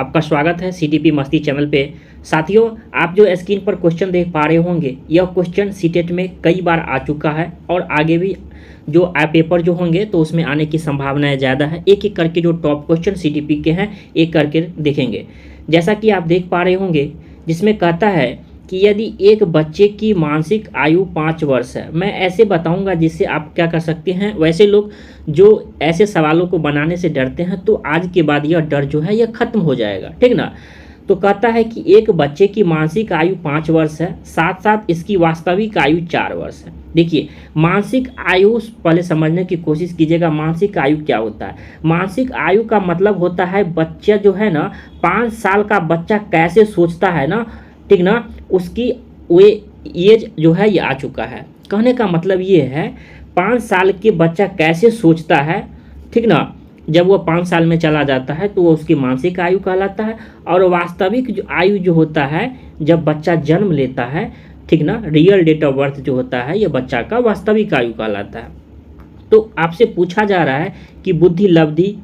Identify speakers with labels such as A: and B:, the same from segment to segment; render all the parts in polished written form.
A: आपका स्वागत है सीटीपी मस्ती चैनल पे। साथियों, आप जो स्क्रीन पर क्वेश्चन देख पा रहे होंगे, यह क्वेश्चन सीटेट में कई बार आ चुका है और आगे भी जो पेपर जो होंगे तो उसमें आने की संभावनाएं ज़्यादा है। एक एक करके जो टॉप क्वेश्चन सीटीपी के हैं एक करके देखेंगे। जैसा कि आप देख पा रहे होंगे, जिसमें कहता है कि यदि एक बच्चे की मानसिक आयु 5 वर्ष है, मैं ऐसे बताऊंगा जिससे आप क्या कर सकते हैं। वैसे लोग जो ऐसे सवालों को बनाने से डरते हैं, तो आज के बाद यह डर जो है यह खत्म हो जाएगा, ठीक ना। तो कहता है कि एक बच्चे की मानसिक आयु 5 वर्ष है, साथ साथ इसकी वास्तविक आयु 4 वर्ष है। देखिए, मानसिक आयु पहले समझने की कोशिश कीजिएगा। मानसिक आयु क्या होता है? मानसिक आयु का मतलब होता है बच्चा जो है ना, 5 साल का बच्चा कैसे सोचता है ना, ठीक ना, उसकी वे एज जो है ये आ चुका है। कहने का मतलब ये है 5 साल के बच्चा कैसे सोचता है, ठीक ना। जब वो 5 साल में चला जाता है तो वो उसकी मानसिक आयु कहलाता है। और वास्तविक जो आयु जो होता है जब बच्चा जन्म लेता है, ठीक ना, रियल डेट ऑफ बर्थ जो होता है ये बच्चा का वास्तविक आयु कहलाता है। तो आपसे पूछा जा रहा है कि बुद्धि लब्धि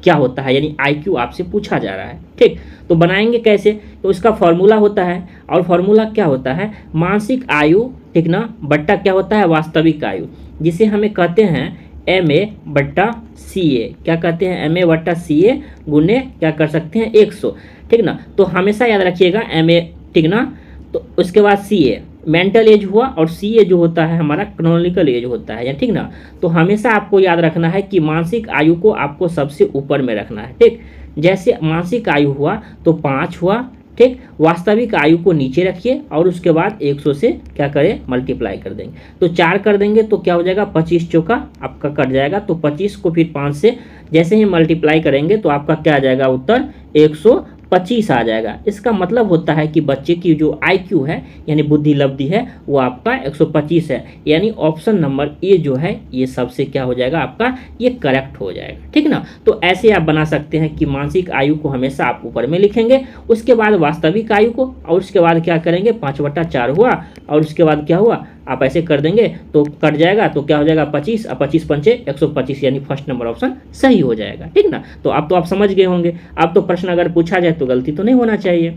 A: क्या होता है, यानी आईक्यू आपसे पूछा जा रहा है, ठीक। तो बनाएंगे कैसे? तो इसका फॉर्मूला होता है, और फॉर्मूला क्या होता है? मानसिक आयु, ठीक ना, बट्टा क्या होता है? वास्तविक आयु, जिसे हमें कहते हैं MA बट्टा CA। क्या कहते हैं? MA बट्टा CA गुने क्या कर सकते हैं? 100, ठीक ना। तो हमेशा याद रखिएगा MA, ठीक ना, तो उसके बाद CA मेंटल एज हुआ, और CA जो होता है हमारा क्रोनोलॉजिकल एज होता है, या ठीक ना। तो हमेशा आपको याद रखना है कि मानसिक आयु को आपको सबसे ऊपर में रखना है, ठीक। जैसे मानसिक आयु हुआ तो 5 हुआ, ठीक। वास्तविक आयु को नीचे रखिए और उसके बाद 100 से क्या करें? मल्टीप्लाई कर देंगे। तो 4 कर देंगे तो क्या हो जाएगा? 25 चौका आपका कट जाएगा। तो 25 को फिर 5 से जैसे ही मल्टीप्लाई करेंगे तो आपका क्या आ जाएगा? उत्तर 125 आ जाएगा। इसका मतलब होता है कि बच्चे की जो IQ है यानी बुद्धि लब्धि है वो आपका 125 है, यानी ऑप्शन नंबर ए जो है ये सबसे क्या हो जाएगा? आपका ये करेक्ट हो जाएगा, ठीक ना। तो ऐसे आप बना सकते हैं कि मानसिक आयु को हमेशा आप ऊपर में लिखेंगे, उसके बाद वास्तविक आयु को, और उसके बाद क्या करेंगे? 5/4 हुआ, और उसके बाद क्या हुआ? आप ऐसे कर देंगे तो कट जाएगा, तो क्या हो जाएगा? 25 और 25 पंचे 125, यानी फर्स्ट नंबर ऑप्शन सही हो जाएगा, ठीक ना। तो अब तो आप समझ गए होंगे। अब तो प्रश्न अगर पूछा जाए तो गलती तो नहीं होना चाहिए,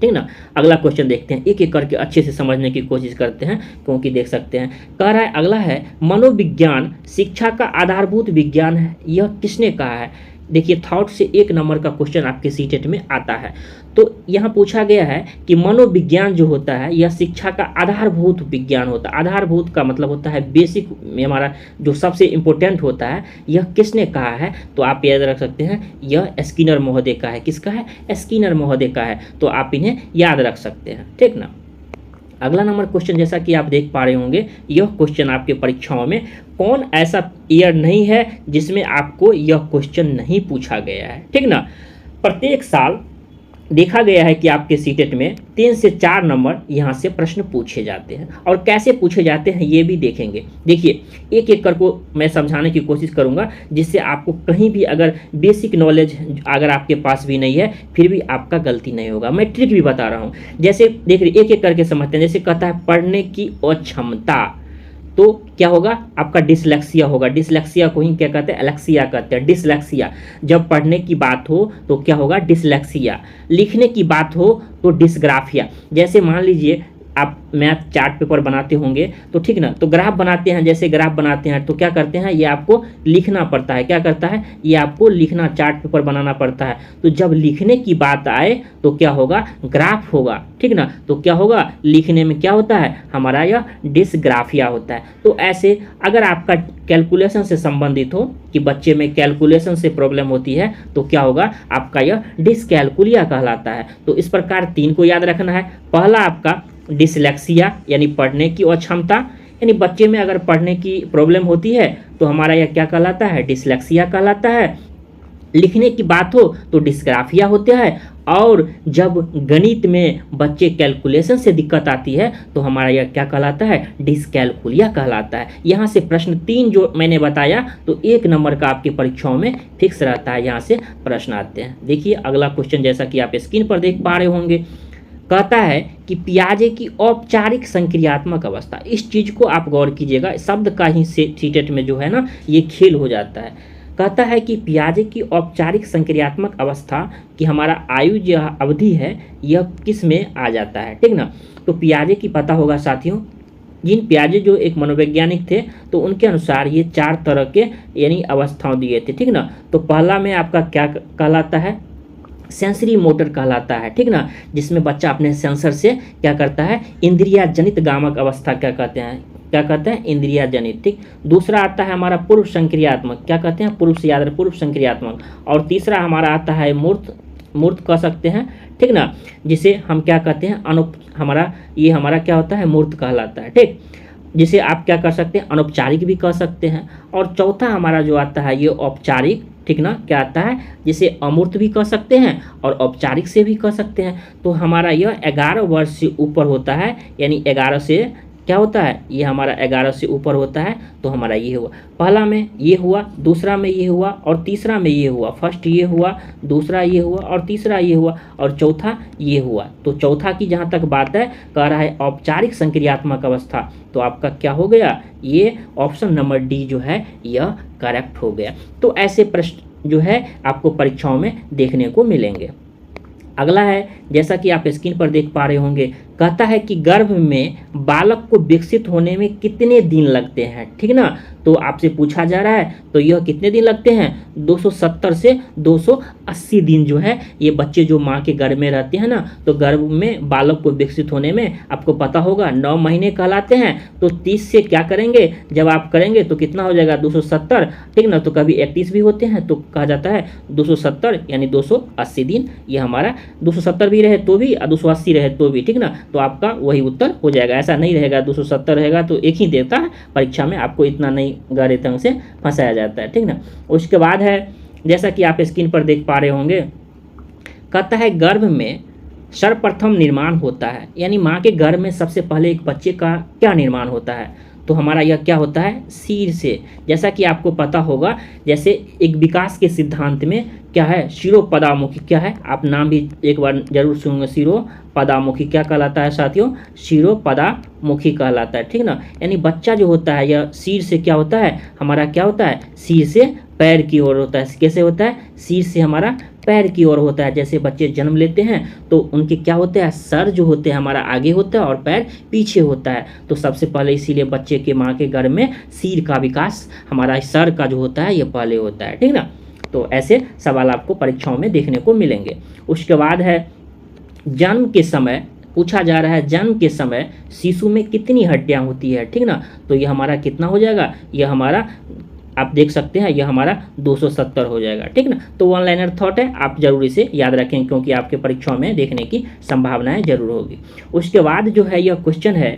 A: ठीक ना। अगला क्वेश्चन देखते हैं, एक एक करके अच्छे से समझने की कोशिश करते हैं, क्योंकि देख सकते हैं कह रहा है अगला है मनोविज्ञान शिक्षा का आधारभूत विज्ञान है, यह किसने कहा है? देखिए, थॉट से 1 नंबर का क्वेश्चन आपके सीटेट में आता है। तो यहाँ पूछा गया है कि मनोविज्ञान जो होता है यह शिक्षा का आधारभूत विज्ञान होता है। आधारभूत का मतलब होता है बेसिक में, हमारा जो सबसे इम्पोर्टेंट होता है। यह किसने कहा है? तो आप याद रख सकते हैं यह स्किनर महोदय का है। किसका है? स्किनर महोदय का है। तो आप इन्हें याद रख सकते हैं, ठीक ना। अगला नंबर क्वेश्चन जैसा कि आप देख पा रहे होंगे, यह क्वेश्चन आपके परीक्षाओं में कौन ऐसा ईयर नहीं है जिसमें आपको यह क्वेश्चन नहीं पूछा गया है, ठीक ना। प्रत्येक साल देखा गया है कि आपके सीटेट में 3 से 4 नंबर यहाँ से प्रश्न पूछे जाते हैं, और कैसे पूछे जाते हैं ये भी देखेंगे। देखिए, एक एक कर को मैं समझाने की कोशिश करूँगा, जिससे आपको कहीं भी अगर बेसिक नॉलेज अगर आपके पास भी नहीं है फिर भी आपका गलती नहीं होगा। मैं ट्रिक भी बता रहा हूँ। जैसे देख रहे, एक एक करके समझते हैं। जैसे कहता है पढ़ने की अक्षमता, तो क्या होगा? आपका डिसलेक्सिया होगा। डिसलेक्सिया को ही क्या कहते हैं? एलेक्सिया कहते हैं। डिसलेक्सिया। जब पढ़ने की बात हो तो क्या होगा? डिसलेक्सिया। लिखने की बात हो तो डिसग्राफिया। जैसे मान लीजिए आप मैथ चार्ट पेपर बनाते होंगे तो ठीक ना, तो ग्राफ बनाते हैं। जैसे ग्राफ बनाते हैं तो क्या करते हैं? ये आपको लिखना पड़ता है। क्या करता है? ये आपको लिखना, चार्ट पेपर बनाना पड़ता है। तो जब लिखने की बात आए तो क्या होगा? ग्राफ होगा, ठीक ना। तो क्या होगा? लिखने में क्या होता है? हमारा यह डिसग्राफिया होता है। तो ऐसे अगर आपका कैलकुलेशन से संबंधित हो कि बच्चे में कैलकुलेशन से प्रॉब्लम होती है तो क्या होगा? आपका यह डिसकैलकुलिया कहलाता है। तो इस प्रकार 3 को याद रखना है। पहला आपका डिसलेक्सिया यानी पढ़ने की अक्षमता, यानी बच्चे में अगर पढ़ने की प्रॉब्लम होती है तो हमारा यह क्या कहलाता है? डिसलेक्सिया कहलाता है। लिखने की बात हो तो डिस्ग्राफिया होता है, और जब गणित में बच्चे कैलकुलेशन से दिक्कत आती है तो हमारा यह क्या कहलाता है? डिसकैलकुलिया कहलाता है। यहाँ से प्रश्न 3 जो मैंने बताया तो 1 नंबर का आपकी परीक्षाओं में फिक्स रहता है, यहाँ से प्रश्न आते हैं। देखिए अगला क्वेश्चन जैसा कि आप स्क्रीन पर देख पा रहे होंगे, कहता है कि पियाजे की औपचारिक संक्रियात्मक अवस्था। इस चीज़ को आप गौर कीजिएगा, शब्द का ही सीटेट में जो है ना ये खेल हो जाता है। कहता है कि पियाजे की औपचारिक संक्रियात्मक अवस्था की हमारा आयु जो अवधि है यह किस में आ जाता है, ठीक ना। तो पियाजे की पता होगा साथियों, जिन पियाजे जो एक मनोवैज्ञानिक थे तो उनके अनुसार ये 4 तरह के यानी अवस्थाओं दिए थे, ठीक ना। तो पहला में आपका क्या कहलाता है, सेंसरी मोटर कहलाता है, ठीक ना, जिसमें बच्चा अपने सेंसर से क्या करता है, इंद्रिया जनित गामक अवस्था क्या कहते हैं इंद्रिया जनित, ठीक। दूसरा आता है हमारा पूर्व संक्रियात्मक, क्या कहते हैं, पूर्व से याद रहे, पूर्व संक्रियात्मक। और तीसरा हमारा आता है मूर्त कह सकते हैं, ठीक ना, जिसे हम क्या कहते हैं हमारा क्या होता है, मूर्त कहलाता है, ठीक। जिसे आप क्या कर सकते हैं, अनौपचारिक भी कह सकते हैं। और चौथा हमारा जो आता है ये औपचारिक, ठीक ना, क्या आता है, जिसे अमूर्त भी कह सकते हैं और औपचारिक से भी कह सकते हैं। तो हमारा यह 11 वर्ष से ऊपर होता है, यानी 11 से क्या होता है, ये हमारा 11 से ऊपर होता है। तो हमारा ये हुआ, पहला में ये हुआ, दूसरा में ये हुआ और तीसरा में ये हुआ। फर्स्ट ये हुआ, दूसरा ये हुआ और तीसरा ये हुआ और चौथा ये हुआ। तो चौथा की जहाँ तक बात है, कह रहा है औपचारिक संक्रियात्मक अवस्था, तो आपका क्या हो गया, ये ऑप्शन नंबर डी जो है यह करेक्ट हो गया। तो ऐसे प्रश्न जो है आपको परीक्षाओं में देखने को मिलेंगे। अगला है, जैसा कि आप स्क्रीन पर देख पा रहे होंगे, कहता है कि गर्भ में बालक को विकसित होने में कितने दिन लगते हैं, ठीक ना। तो आपसे पूछा जा रहा है, तो यह कितने दिन लगते हैं, 270 से 280 दिन जो है ये बच्चे जो माँ के गर्भ में रहते हैं ना, तो गर्भ में बालक को विकसित होने में आपको पता होगा 9 महीने कहलाते हैं। तो 30 से क्या करेंगे, जब आप करेंगे तो कितना हो जाएगा, 270, ठीक ना। तो कभी 31 भी होते हैं तो कहा जाता है 270 यानी 280 दिन। ये हमारा 270 भी रहे तो भी और 280 रहे तो भी, ठीक ना। तो आपका वही उत्तर हो जाएगा, ऐसा नहीं रहेगा 270 रहेगा तो एक ही देता है, परीक्षा में आपको इतना नहीं गहरे ढंग से फंसाया जाता है, ठीक ना। उसके बाद है, जैसा कि आप स्क्रीन पर देख पा रहे होंगे, कहता है गर्भ में सर्वप्रथम निर्माण होता है, यानी माँ के गर्भ में सबसे पहले एक बच्चे का क्या निर्माण होता है, तो हमारा यह क्या होता है, सिर से। जैसा कि आपको पता होगा, जैसे एक विकास के सिद्धांत में क्या है, शिरोपदामुखी क्या है, आप नाम भी एक बार जरूर सुनेंगे, शिरोपदामुखी क्या कहलाता है साथियों, शिरोपदामुखी कहलाता है, ठीक ना। यानी बच्चा जो होता है यह सिर से क्या होता है, हमारा क्या होता है, सिर से पैर की ओर होता है। कैसे होता है, सिर से हमारा पैर की ओर होता है। जैसे बच्चे जन्म लेते हैं तो उनके क्या होते हैं, सर जो होते हैं हमारा आगे होता है और पैर पीछे होता है। तो सबसे पहले इसीलिए बच्चे के माँ के गर्भ में सिर का विकास, हमारा सर का जो होता है ये पहले होता है, ठीक ना। तो ऐसे सवाल आपको परीक्षाओं में देखने को मिलेंगे। उसके बाद है, जन्म के समय पूछा जा रहा है, जन्म के समय शिशु में कितनी हड्डियां होती है, ठीक ना। तो ये हमारा कितना हो जाएगा, यह हमारा आप देख सकते हैं यह हमारा 270 हो जाएगा, ठीक ना। तो वन लाइनर थॉट है, आप जरूर इसे याद रखें क्योंकि आपके परीक्षाओं में देखने की संभावनाएं जरूर होगी। उसके बाद जो है यह क्वेश्चन है,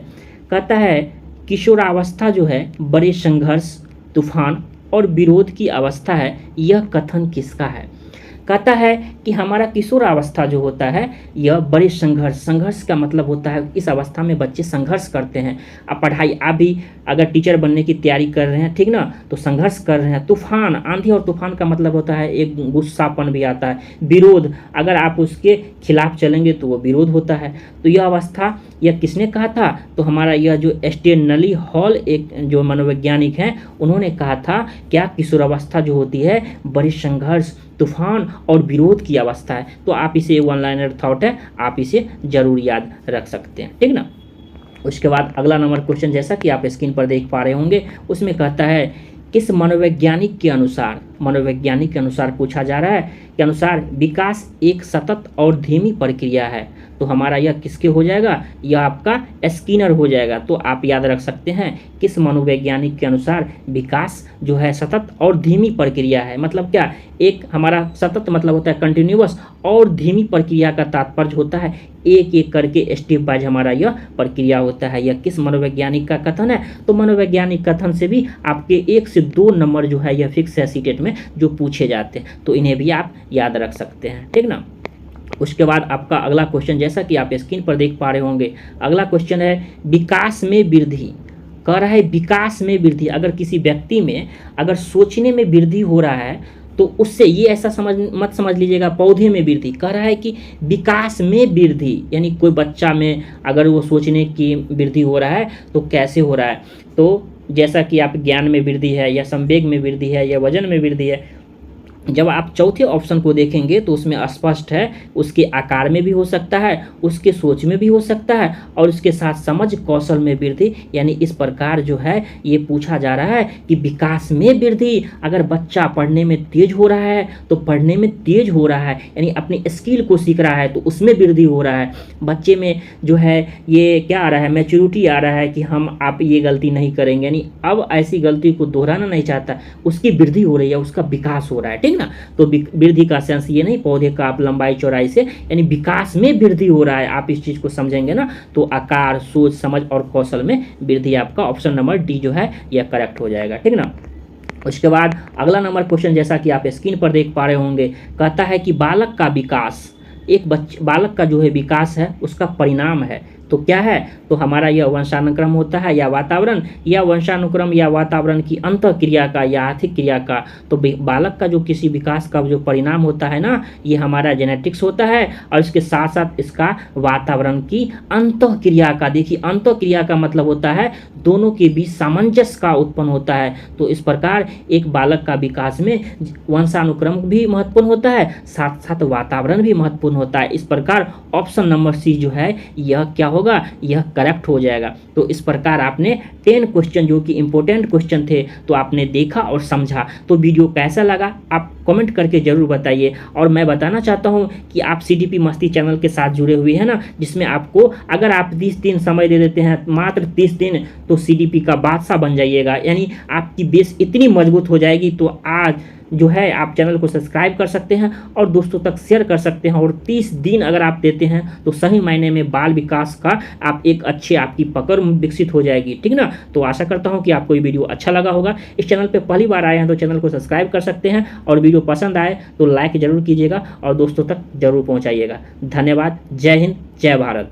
A: कहता है किशोरावस्था जो है बड़े संघर्ष, तूफान और विरोध की अवस्था है, यह कथन किसका है। कहता है कि हमारा किशोरावस्था जो होता है यह बड़े संघर्ष का मतलब होता है इस अवस्था में बच्चे संघर्ष करते हैं। अब पढ़ाई, आप भी अगर टीचर बनने की तैयारी कर रहे हैं, ठीक ना, तो संघर्ष कर रहे हैं। तूफान, आंधी और तूफान का मतलब होता है एक गुस्सापन भी आता है। विरोध, अगर आप उसके खिलाफ चलेंगे तो वो विरोध होता है। तो यह अवस्था यह किसने कहा था, तो हमारा यह जो स्टेनली हॉल एक जो मनोवैज्ञानिक हैं उन्होंने कहा था क्या, किशोरावस्था जो होती है बड़े संघर्ष, तूफान और विरोध की अवस्था है। तो आप इसे वन लाइनर थॉट है, आप इसे जरूर याद रख सकते हैं, ठीक ना। उसके बाद अगला नंबर क्वेश्चन, जैसा कि आप स्क्रीन पर देख पा रहे होंगे, उसमें कहता है किस मनोवैज्ञानिक के अनुसार पूछा जा रहा है के अनुसार विकास एक सतत और धीमी प्रक्रिया है। तो हमारा यह किसके हो जाएगा, यह आपका स्किनर हो जाएगा। तो आप याद रख सकते हैं किस मनोवैज्ञानिक के अनुसार विकास जो है सतत और धीमी प्रक्रिया है। मतलब क्या, एक हमारा सतत मतलब होता है कंटिन्यूअस, और धीमी प्रक्रिया का तात्पर्य होता है एक एक करके स्टेप बाइज हमारा यह प्रक्रिया होता है। यह किस मनोवैज्ञानिक का कथन है, तो मनोवैज्ञानिक कथन से भी आपके 1 से 2 नंबर जो है यह फिक्स है सीटेट में जो पूछे जाते हैं, तो इन्हें भी आप याद रख सकते हैं, ठीक ना। उसके बाद आपका अगला क्वेश्चन, जैसा कि आप स्क्रीन पर देख पा रहे होंगे, अगला क्वेश्चन है विकास में वृद्धि। कह रहा है विकास में वृद्धि, अगर किसी व्यक्ति में अगर सोचने में वृद्धि हो रहा है तो उससे ये ऐसा मत समझ लीजिएगा पौधे में वृद्धि। कह रहा है कि विकास में वृद्धि, यानी कोई बच्चा में अगर वो सोचने की वृद्धि हो रहा है तो कैसे हो रहा है, तो जैसा कि आप ज्ञान में वृद्धि है या संवेग में वृद्धि है या वजन में वृद्धि है, जब आप चौथे ऑप्शन को देखेंगे तो उसमें स्पष्ट है उसके आकार में भी हो सकता है, उसके सोच में भी हो सकता है और उसके साथ समझ कौशल में वृद्धि। यानी इस प्रकार जो है ये पूछा जा रहा है कि विकास में वृद्धि, अगर बच्चा पढ़ने में तेज हो रहा है तो पढ़ने में तेज हो रहा है, यानी अपनी स्किल को सीख रहा है तो उसमें वृद्धि हो रहा है। बच्चे में जो है ये क्या आ रहा है, मैच्योरिटी आ रहा है कि हम आप ये गलती नहीं करेंगे, यानी अब ऐसी गलती को दोहराना नहीं चाहता, उसकी वृद्धि हो रही है, उसका विकास हो रहा है, ठीक ना। तो वृद्धि का सेंस ये नहीं पौधे का आप लंबाई चौड़ाई से, यानी विकास में वृद्धि हो रहा है। आप इस चीज को समझेंगे ना तो आकार, सोच, समझ और कौशल में वृद्धि, आपका ऑप्शन नंबर डी जो है यह करेक्ट हो जाएगा, ठीक ना। उसके बाद अगला नंबर क्वेश्चन, जैसा कि आप स्क्रीन पर देख पा रहे होंगे, कहता है कि बालक का विकास, एक बालक का जो है विकास है उसका परिणाम है। तो क्या है, तो हमारा यह वंशानुक्रम होता है या वातावरण, या वंशानुक्रम या वातावरण की अंतःक्रिया का या आर्थिक क्रिया का। तो बालक का जो किसी विकास का जो परिणाम होता है ना, ये हमारा जेनेटिक्स होता है और इसके साथ साथ इसका वातावरण की अंतःक्रिया का। देखिए अंतःक्रिया का मतलब होता है दोनों के बीच सामंजस्य का उत्पन्न होता है। तो इस प्रकार एक बालक का विकास में वंशानुक्रम भी महत्वपूर्ण होता है, साथ साथ वातावरण भी महत्वपूर्ण होता है। इस प्रकार ऑप्शन नंबर सी जो है यह क्या होगा, यह करेक्ट हो जाएगा। तो इस प्रकार आपने 10 क्वेश्चन जो कि इंपॉर्टेंट क्वेश्चन थे तो आपने देखा और समझा। तो वीडियो कैसा लगा आप कमेंट करके जरूर बताइए। और मैं बताना चाहता हूं कि आप सीडीपी मस्ती चैनल के साथ जुड़े हुए हैं ना, जिसमें आपको अगर आप 30 दिन समय दे देते हैं, मात्र 30 दिन, तो सीडीपी का बादशाह बन जाइएगा। यानी आपकी बेस इतनी मजबूत हो जाएगी। तो आज जो है आप चैनल को सब्सक्राइब कर सकते हैं और दोस्तों तक शेयर कर सकते हैं। और 30 दिन अगर आप देते हैं तो सही मायने में बाल विकास का आप एक अच्छे आपकी पकड़ विकसित हो जाएगी, ठीक ना। तो आशा करता हूं कि आपको ये वीडियो अच्छा लगा होगा। इस चैनल पे पहली बार आए हैं तो चैनल को सब्सक्राइब कर सकते हैं और वीडियो पसंद आए तो लाइक जरूर कीजिएगा और दोस्तों तक जरूर पहुँचाइएगा। धन्यवाद। जय हिंद, जय भारत।